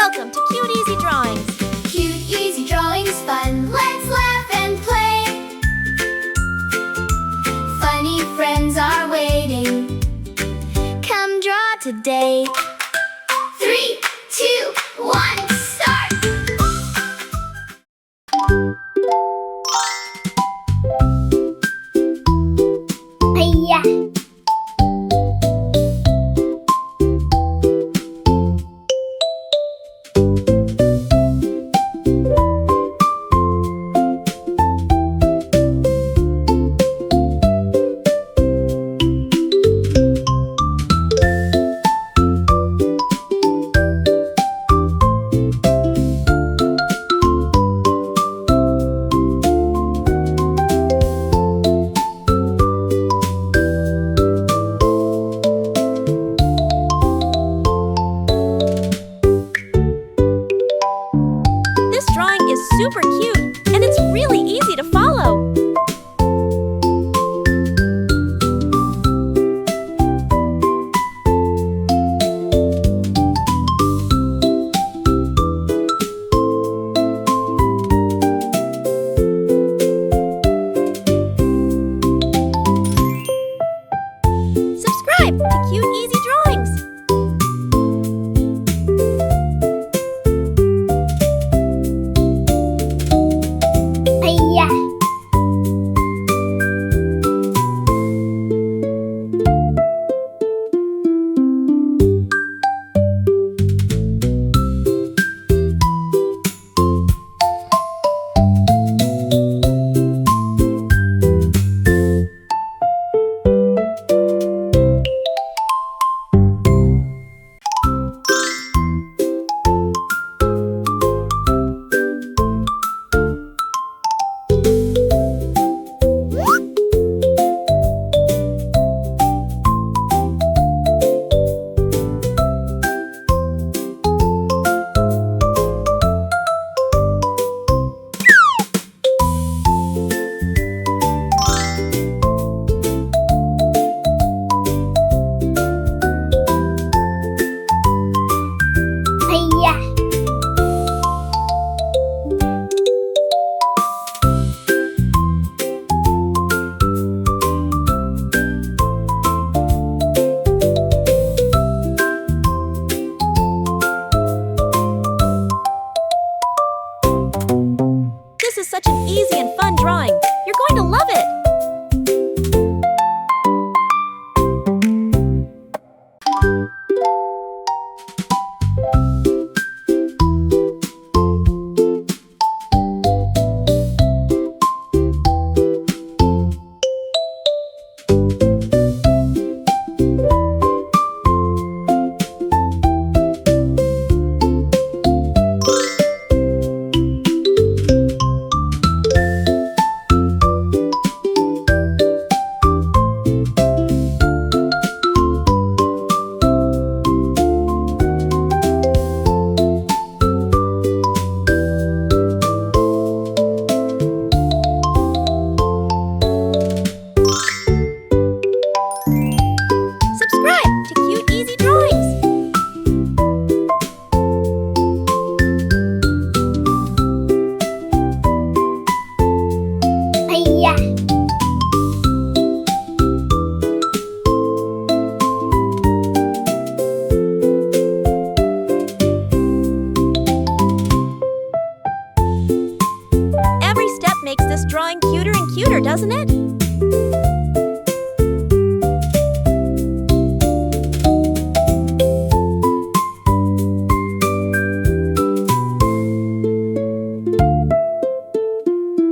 Welcome to Cute Easy Drawings. Cute, easy drawings, fun. Let's laugh and play. Funny friends are waiting. Come draw today. 3, 2, 1, start! Hiya! Super cute, and it's really easy to follow. Subscribe to Cute Easy Drawings. This is such an easy and fun drawing. You're going to love it. Every step makes this drawing cuter and cuter, doesn't it?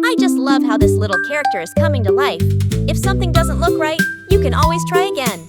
I just love how this little character is coming to life. If something doesn't look right, you can always try again.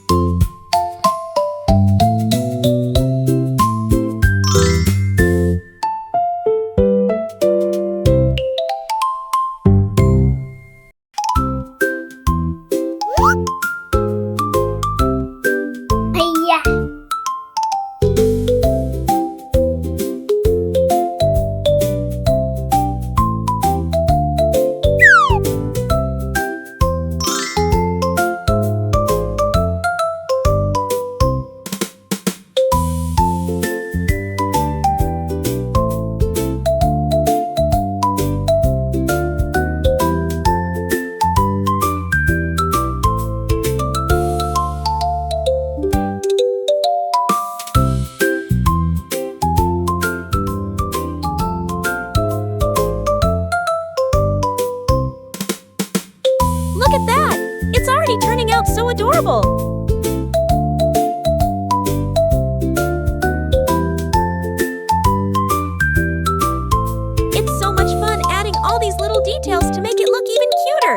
adorable! It's so much fun adding all these little details to make it look even cuter!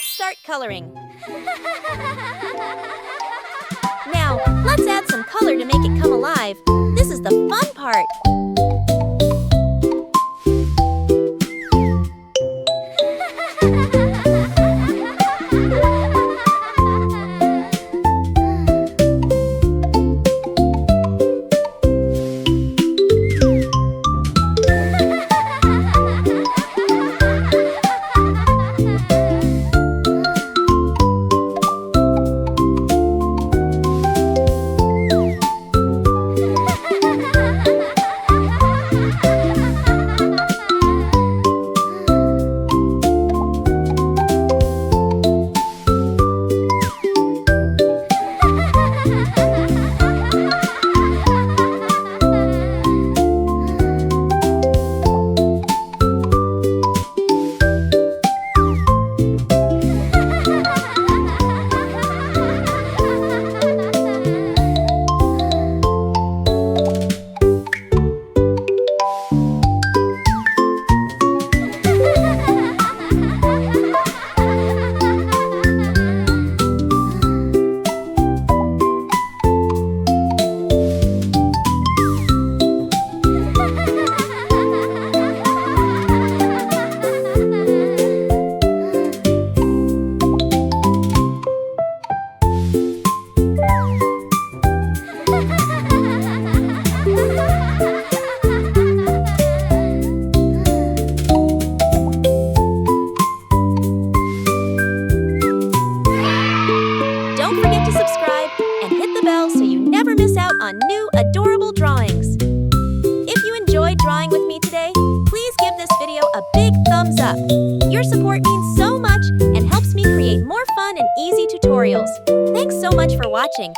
Start coloring. Now, let's add some color to make it come alive. This is the fun part. Never miss out on new, adorable drawings. If you enjoyed drawing with me today, please give this video a big thumbs up. Your support means so much and helps me create more fun and easy tutorials. Thanks so much for watching.